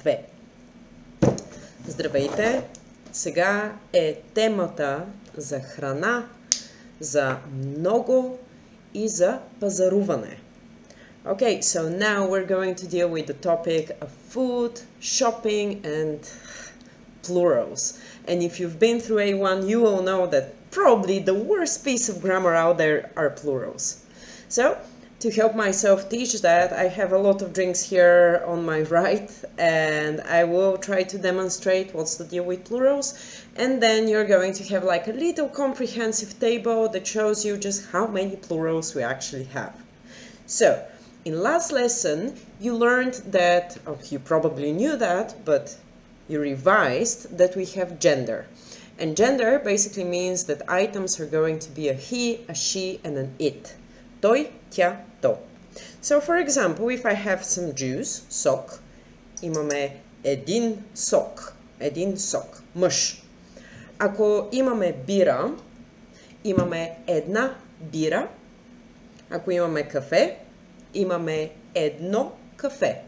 две. Здравейте! Сега е темата за храна, за много и за пазаруване. Okay, so now we're going to deal with the topic of food, shopping and plurals. And if you've been through A1, you will know that probably the worst piece of grammar out there are plurals. So, to help myself teach that, I have a lot of drinks here on my right, and I will try to demonstrate what's the deal with plurals, and then you're going to have like a little comprehensive table that shows you just how many plurals we actually have. So, in last lesson, you learned that, oh, you probably knew that, but you revised that we have gender. And gender basically means that items are going to be a he, a she, and an it. Той, тя, то. So, for example, if I have some juice, сок, имаме един сок, мъж. Ако имаме бира, имаме една бира. Ако имаме кафе, имаме едно кафе.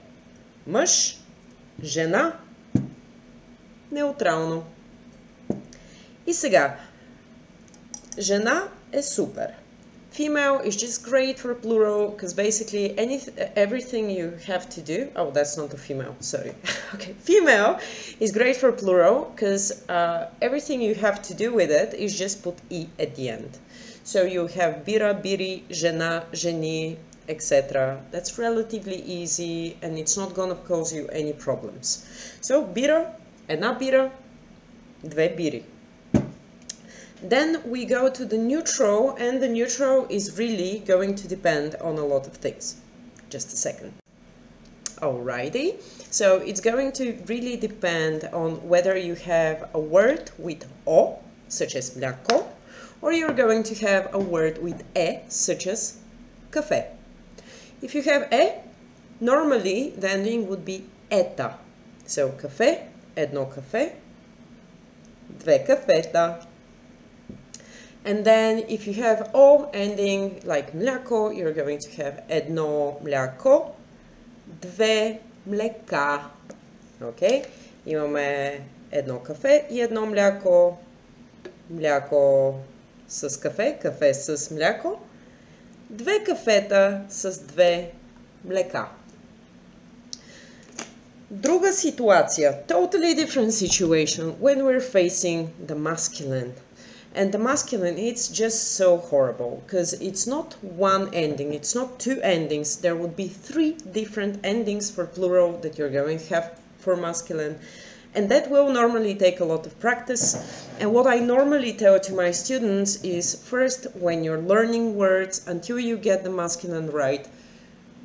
Мъж, жена, неутрално. И сега, жена е супер. Female is just great for plural because basically everything you have to do. Oh, that's not a female, sorry. Okay, female is great for plural because everything you have to do with it is just put e at the end. So you have bira, biri, žena, ženi, etc. That's relatively easy and it's not going to cause you any problems. So bira, една бира, две бири. Then we go to the neutral, and the neutral is really going to depend on a lot of things. Just a second. Alrighty, so it's going to really depend on whether you have a word with o, such as mляко, or you're going to have a word with e, such as кафе. If you have e, normally the ending would be ета. So кафе, едно кафе, две кафета. And then if you have o ending like mляко, you're going to have едно мляко, две млека. Okay? Имаме едно кафе и едно мляко, мляко с кафе, кафе с мляко, две кафета с две млека. Друга ситуация, totally different situation when we're facing the masculine. And the masculine, it's just so horrible because it's not one ending, it's not two endings. There would be three different endings for plural that you're going to have for masculine. And that will normally take a lot of practice. And what I normally tell to my students is first, when you're learning words, until you get the masculine right,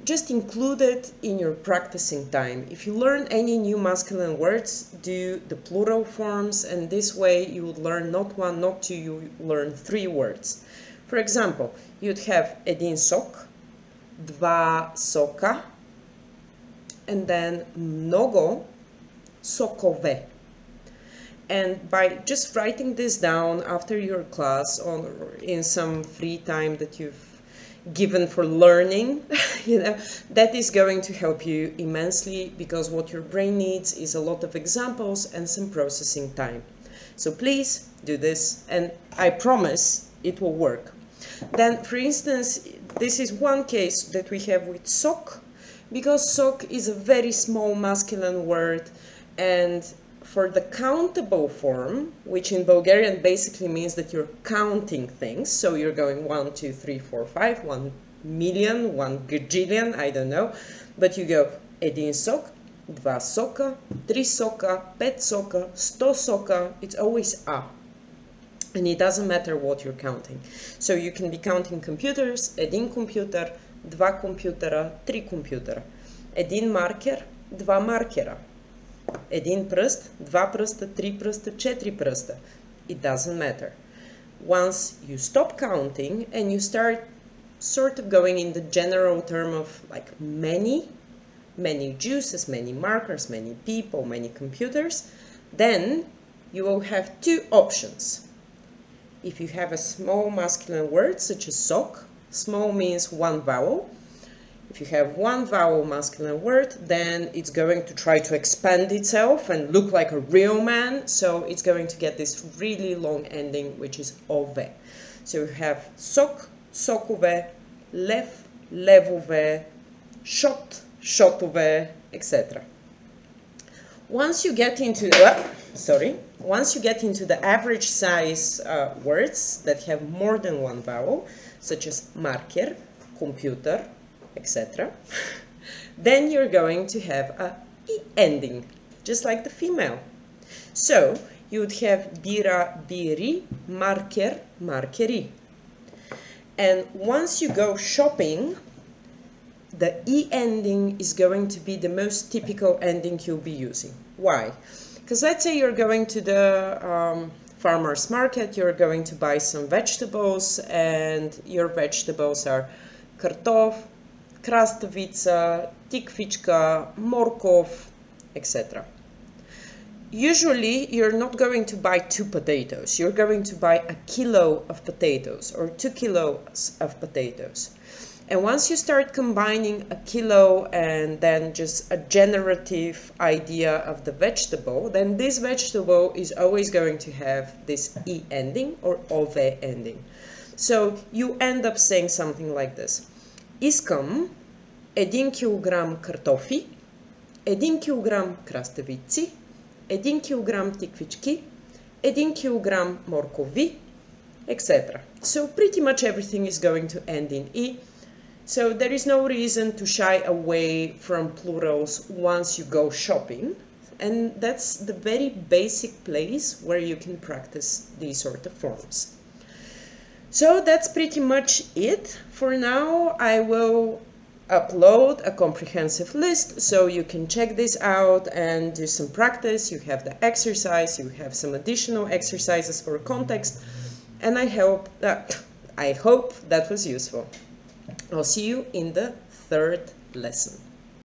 just include it in your practicing time. If you learn any new masculine words, do the plural forms, and this way you would learn not one, not two, you learn three words. For example, you'd have един сок, два сока, and then много сокове. And by just writing this down after your class or in some free time that you've given for learning, that is going to help you immensely because what your brain needs is a lot of examples and some processing time. So please do this and I promise it will work. Then, for instance, this is one case that we have with sok, because sok is a very small masculine word, and for the countable form, which in Bulgarian basically means that you're counting things, so you're going 1, 2, 3, 4, 5, 1 million, 1 gajillion, I don't know, but you go един сок, два сока, три сока, пет сока, 100 сока, it's always a. And it doesn't matter what you're counting. So you can be counting computers, един компютър, два компютъра, три компютъра, един маркер, два маркера. Един пръст, два пръста, три пръста, четири пръста. It doesn't matter. Once you stop counting and you start sort of going in the general term of like many juices, many markers, many people, many computers, then you will have two options. If you have a small masculine word such as sok, small means one vowel, If you have one vowel masculine word, then it's going to try to expand itself and look like a real man, so it's going to get this really long ending, which is ove. So you have sok, sokove, lev, levove, shot, shotove, etc. Once you get into the average size words that have more than one vowel, such as marker, computer, etc., then you're going to have a I ending, just like the female. So you would have bira, biri, marker, markeri. And once you go shopping, the I ending is going to be the most typical ending you'll be using. Why? Because let's say you're going to the farmer's market, you're going to buy some vegetables, and your vegetables are kartof, krastavica, tikvička, morkov, etc. Usually, you're not going to buy 2 potatoes. You're going to buy 1 kilo of potatoes or 2 kilos of potatoes. And once you start combining 1 kilo and then just a generative idea of the vegetable, then this vegetable is always going to have this I ending or ove ending. So you end up saying something like this. Искам 1 килограм картофи, 1 килограм краставици, 1 килограм тиквички, 1 килограм моркови, etc. So pretty much everything is going to end in I. So there is no reason to shy away from plurals once you go shopping. And that's the very basic place where you can practice these sort of forms. So that's pretty much it. For now, I will upload a comprehensive list so you can check this out and do some practice. You have the exercise, you have some additional exercises for context, and I hope that was useful. I'll see you in the 3rd lesson.